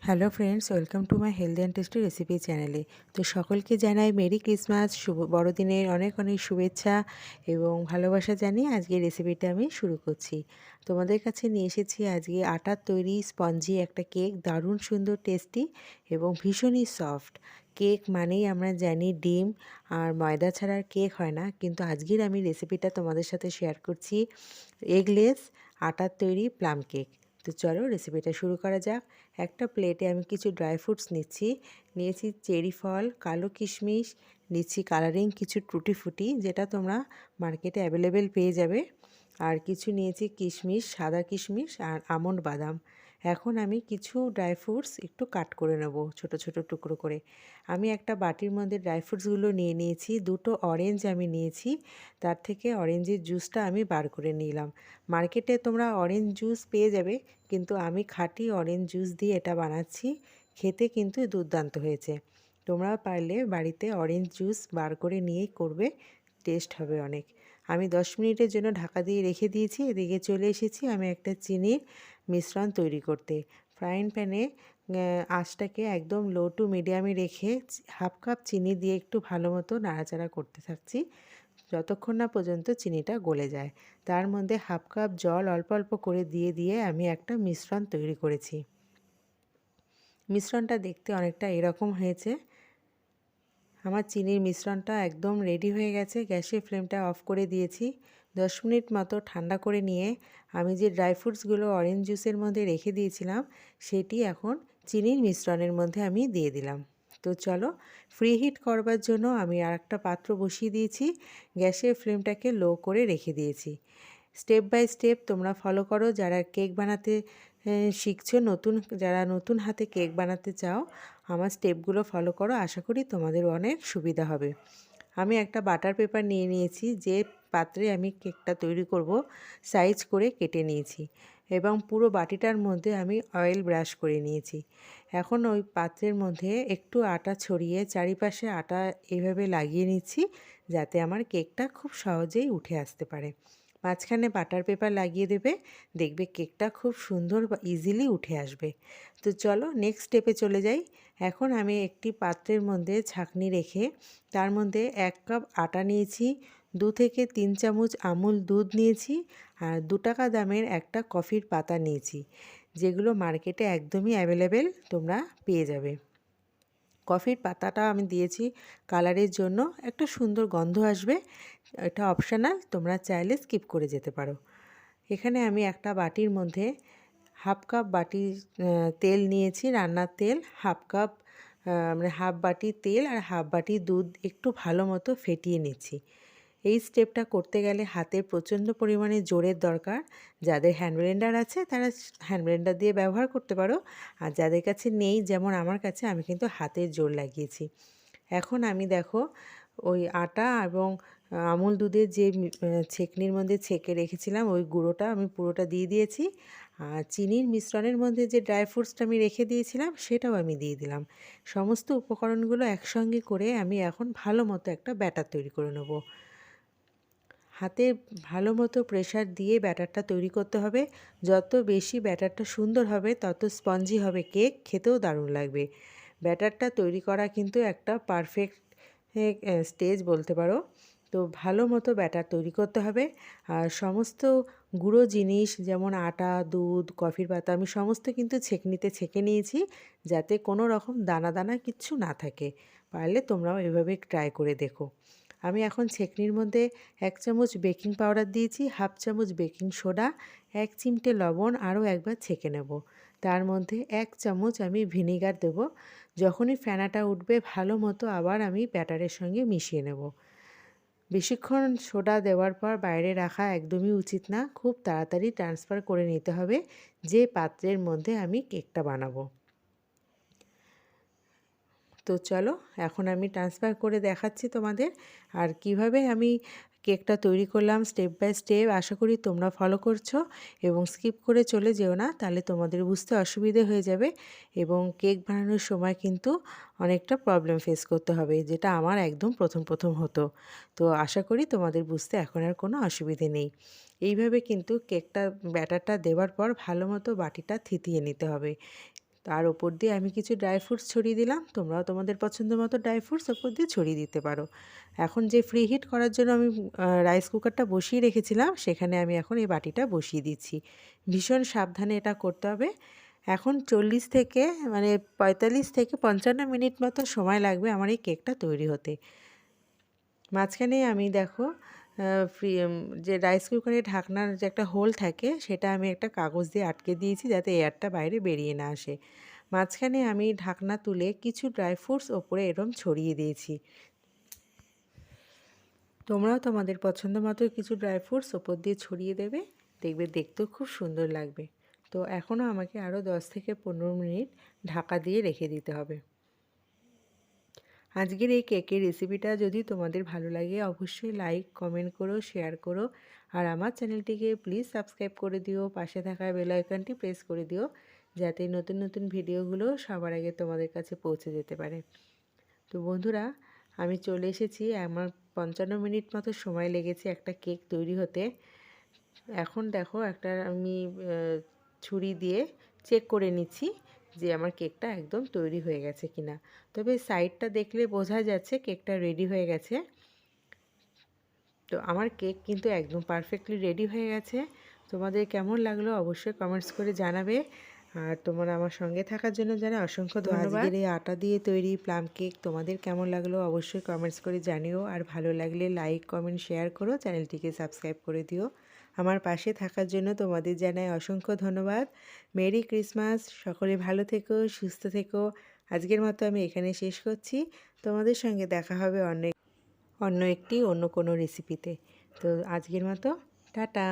Hello friends, welcome to my healthy and tasty recipe চ্যানেলে। তো সকলকে জানাই মেরি ক্রিসমাস, শুভ বড়দিনের অনেক অনেক শুভেচ্ছা এবং ভালোবাসা জানিয়ে আজকে রেসিপিটা আমি শুরু করছি। তোমাদের কাছে নিয়ে এসেছি আজকে আটার তৈরি স্পঞ্জি একটা কেক, দারুণ সুন্দর টেস্টি এবং ভীষণই সফট। কেক মানেই আমরা জানি ডিম আর ময়দা ছাড়া আর কেক হয় না, কিন্তু আজকের আমি রেসিপিটা তোমাদের সাথে শেয়ার করছি এগলেস আটার তৈরি প্লাম কেক। তো চলো রেসিপিটা শুরু করা যাক। একটা প্লেটে আমি কিছু ড্রাই ফ্রুটস নিয়েছি চেরি ফল, কালো কিশমিশ, নিচ্ছি কালারিং কিছু টুটি ফুটি, যেটা তোমরা মার্কেটে অ্যাভেলেবেল পেয়ে যাবে, আর কিছু নিয়েছি কিশমিশ, সাদা কিশমিশ আর আমন্ড বাদাম। এখন আমি কিছু ড্রাই ফ্রুটস একটু কাট করে নেব ছোট ছোট টুকরো করে। আমি একটা বাটির মধ্যে ড্রাই ফ্রুটসগুলো নিয়ে নিয়েছি। দুটো অরেঞ্জ আমি নিয়েছি, তার থেকে অরেঞ্জের জুসটা আমি বার করে নিলাম। মার্কেটে তোমরা অরেঞ্জ জুস পেয়ে যাবে, কিন্তু আমি খাঁটি অরেঞ্জ জুস দিয়ে এটা বানাচ্ছি। খেতে কিন্তু দুর্দান্ত হয়েছে। তোমরা পারলে বাড়িতে অরেঞ্জ জুস বার করে নিয়েই করবে, টেস্ট হবে অনেক। আমি 10 মিনিটের জন্য ঢাকা দিয়ে রেখে দিয়েছি। এদিকে চলে এসেছি আমি একটা চিনির মিশ্রণ তৈরি করতে। ফ্রাইং প্যানে আঁচটাকে একদম লো টু মিডিয়ামে রেখে হাফ কাপ চিনি দিয়ে একটু ভালো মতো নাড়াচাড়া করতে থাকছি যতক্ষণ না পর্যন্ত চিনিটা গলে যায়। তার মধ্যে হাফ কাপ জল অল্প অল্প করে দিয়ে আমি একটা মিশ্রণ তৈরি করেছি। মিশ্রণটা দেখতে অনেকটা এরকম হয়েছে। আমার চিনির মিশ্রণটা একদম রেডি হয়ে গেছে। গ্যাসের ফ্লেমটা অফ করে দিয়েছি। 10 মিনিট মতো ঠান্ডা করে নিয়ে আমি যে ড্রাই ফ্রুটসগুলো অরেঞ্জ জুসের মধ্যে রেখে দিয়েছিলাম, সেটি এখন চিনির মিশ্রণের মধ্যে আমি দিয়ে দিলাম। তো চলো, ফ্রি হিট করবার জন্য আমি আর একটা পাত্র বসিয়ে দিয়েছি। গ্যাসের ফ্লেমটাকে লো করে রেখে দিয়েছি। স্টেপ বাই স্টেপ তোমরা ফলো করো। যারা কেক বানাতে শিখছো, যারা নতুন হাতে কেক বানাতে চাও, আমার স্টেপগুলো ফলো করো। আশা করি তোমাদের অনেক সুবিধা হবে। আমি একটা বাটার পেপার নিয়ে নিয়েছি, যে পাত্রে আমি কেকটা তৈরি করব সাইজ করে কেটে নিয়েছি, এবং পুরো বাটিটার মধ্যে আমি অয়েল ব্রাশ করে নিয়েছি। এখন ওই পাত্রের মধ্যে একটু আটা ছড়িয়ে চারিপাশে আটা এভাবে লাগিয়ে নিচ্ছি, যাতে আমার কেকটা খুব সহজেই উঠে আসতে পারে। মাঝখানে বাটার পেপার লাগিয়ে দেবে, দেখবে কেকটা খুব সুন্দর বা ইজিলি উঠে আসবে। তো চলো নেক্সট স্টেপে চলে যাই। এখন আমি একটি পাত্রের মধ্যে ছাঁকনি রেখে তার মধ্যে 1 কাপ আটা নিয়েছি, 2 থেকে 3 চামচ আমুল দুধ নিয়েছি, আর 2 টাকা দামের একটা কফির পাতা নিয়েছি, যেগুলো মার্কেটে একদমই অ্যাভেলেবেল তোমরা পেয়ে যাবে। কফির পাতাটা আমি দিয়েছি কালারের জন্য, একটা সুন্দর গন্ধ আসবে। এটা অপশনাল, তোমরা চাইলে স্কিপ করে যেতে পারো। এখানে আমি একটা বাটির মধ্যে হাফ কাপ তেল নিয়েছি, রান্নার তেল। হাফ কাপ মানে হাফ বাটি তেল আর হাফ বাটি দুধ একটু ভালো মতো ফেটিয়ে নিচ্ছি। এই স্টেপটা করতে গেলে হাতের প্রচণ্ড পরিমাণে জোরের দরকার। যাদের হ্যান্ড ব্লেন্ডার আছে তারা হ্যান্ড ব্লেন্ডার দিয়ে ব্যবহার করতে পারো, আর যাদের কাছে নেই, যেমন আমার কাছে, আমি কিন্তু হাতের জোর লাগিয়েছি। এখন আমি দেখো ওই আটা এবং আমুল দুধের যে ছেঁকনির মধ্যে ছেঁকে রেখেছিলাম, ওই গুঁড়োটা আমি পুরোটা দিয়ে দিয়েছি। আর চিনির মিশ্রণের মধ্যে যে ড্রাই ফ্রুটসটা আমি রেখে দিয়েছিলাম, সেটাও আমি দিয়ে দিলাম। সমস্ত উপকরণগুলো একসঙ্গে করে আমি এখন ভালো মতো একটা ব্যাটার তৈরি করে নেব। হাতে ভালো মতো প্রেশার দিয়ে ব্যাটারটা তৈরি করতে হবে। যত বেশি ব্যাটারটা সুন্দর হবে, তত স্পঞ্জি হবে কেক, খেতেও দারুণ লাগবে। ব্যাটারটা তৈরি করা কিন্তু একটা পারফেক্ট স্টেজ বলতে পারো। তো ভালো মতো ব্যাটার তৈরি করতে হবে। আর সমস্ত গুঁড়ো জিনিস যেমন আটা, দুধ, কফির পাতা, আমি সমস্ত কিন্তু ছেঁকনিতে ছেঁকে নিয়েছি, যাতে কোনো রকম দানা দানা কিচ্ছু না থাকে। পারলে তোমরাও এভাবে ট্রাই করে দেখো। আমি এখন ছেঁকনির মধ্যে 1 চামচ বেকিং পাউডার দিয়েছি, হাফ চামচ বেকিং সোডা, 1 চিমটে লবণ, আরও একবার ছেঁকে নেব। তার মধ্যে 1 চামচ আমি ভিনিগার দেব। যখনই ফেনাটা উঠবে ভালো মতো আবার আমি ব্যাটারের সঙ্গে মিশিয়ে নেব। বেশিক্ষণ সোডা দেওয়ার পর বাইরে রাখা একদমই উচিত না, খুব তাড়াতাড়ি ট্রান্সফার করে নিতে হবে যে পাত্রের মধ্যে আমি কেকটা বানাবো। তো চলো, এখন আমি ট্রান্সফার করে দেখাচ্ছি তোমাদের, আর কিভাবে আমি কেকটা তৈরি করলাম স্টেপ বাই স্টেপ। আশা করি তোমরা ফলো করছো এবং স্কিপ করে চলে যেও না, তাহলে তোমাদের বুঝতে অসুবিধে হয়ে যাবে এবং কেক বানানোর সময় কিন্তু অনেকটা প্রবলেম ফেস করতে হবে, যেটা আমার একদম প্রথম হতো। তো আশা করি তোমাদের বুঝতে এখন আর কোনো অসুবিধে নেই। এইভাবে কিন্তু কেকটা ব্যাটারটা দেওয়ার পর ভালো মতো বাটিটা থিতিয়ে নিতে হবে। তার ওপর দিয়ে আমি কিছু ড্রাই ফ্রুটস ছড়িয়ে দিলাম। তোমরাও তোমাদের পছন্দ মতো ড্রাই ফ্রুটস ওপর দিয়ে ছড়িয়ে দিতে পারো। এখন যে ফ্রি হিট করার জন্য আমি রাইস কুকারটা বসিয়ে রেখেছিলাম, সেখানে আমি এখন এই বাটিটা বসিয়ে দিচ্ছি। ভীষণ সাবধানে এটা করতে হবে। এখন 40 থেকে 45 থেকে 55 মিনিট মতো সময় লাগবে আমার এই কেকটা তৈরি হতে। মাঝখানে আমি দেখো যে রাইস কুকারের ঢাকনার যে একটা হোল থাকে, সেটা আমি একটা কাগজ দিয়ে আটকে দিয়েছি যাতে এয়ারটা বাইরে বেরিয়ে না আসে। মাঝখানে আমি ঢাকনা তুলে কিছু ড্রাই ফ্রুটস ওপরে এরম ছড়িয়ে দিয়েছি। তোমরাও তোমাদের পছন্দ মতো কিছু ড্রাই ফ্রুটস ওপর দিয়ে ছড়িয়ে দেবে, দেখবে দেখতেও খুব সুন্দর লাগবে। তো এখনও আমাকে আরও 10 থেকে 15 মিনিট ঢাকা দিয়ে রেখে দিতে হবে। আজকের এই কেকের রেসিপিটা যদি তোমাদের ভালো লাগে অবশ্যই লাইক কমেন্ট করো, শেয়ার করো, আর আমার চ্যানেলটিকে প্লিজ সাবস্ক্রাইব করে দিও। পাশে থাকা বেল আইকনটি প্রেস করে দিও যাতে নতুন নতুন ভিডিওগুলো সবার আগে তোমাদের কাছে পৌঁছে যেতে পারে। তো বন্ধুরা, আমি চলে এসেছি। আমার 55 মিনিট মতো সময় লেগেছে একটা কেক তৈরি হতে। এখন দেখো একটা আমি ছুরি দিয়ে চেক করে নিচ্ছি যে আমার কেকটা একদম তৈরি হয়ে গেছে কিনা। তবে সাইডটা দেখলে বোঝা যাচ্ছে কেকটা রেডি হয়ে গেছে। তো আমার কেক কিন্তু একদম পারফেক্টলি রেডি হয়ে গেছে। তোমাদের কেমন লাগলো অবশ্যই কমেন্টস করে জানাবে। আর তোমরা আমার সঙ্গে থাকার জন্য জানাই অসংখ্য ধন্যবাদ। আজকের এই আটা দিয়ে তৈরি প্লাম কেক তোমাদের কেমন লাগলো অবশ্যই কমেন্টস করে জানিও। আর ভালো লাগলে লাইক কমেন্ট শেয়ার করো, চ্যানেলটিকে সাবস্ক্রাইব করে দিও। আমার পাশে থাকার জন্য তোমাদের জানাই অসংখ্য ধন্যবাদ। Merry Christmas. সকলে ভালো থেকো, সুস্থ থেকো। আজকের মতো আমি এখানে শেষ করছি। তোমাদের সঙ্গে দেখা হবে অন্য কোনো রেসিপিতে। তো আজকের মতো টাটা।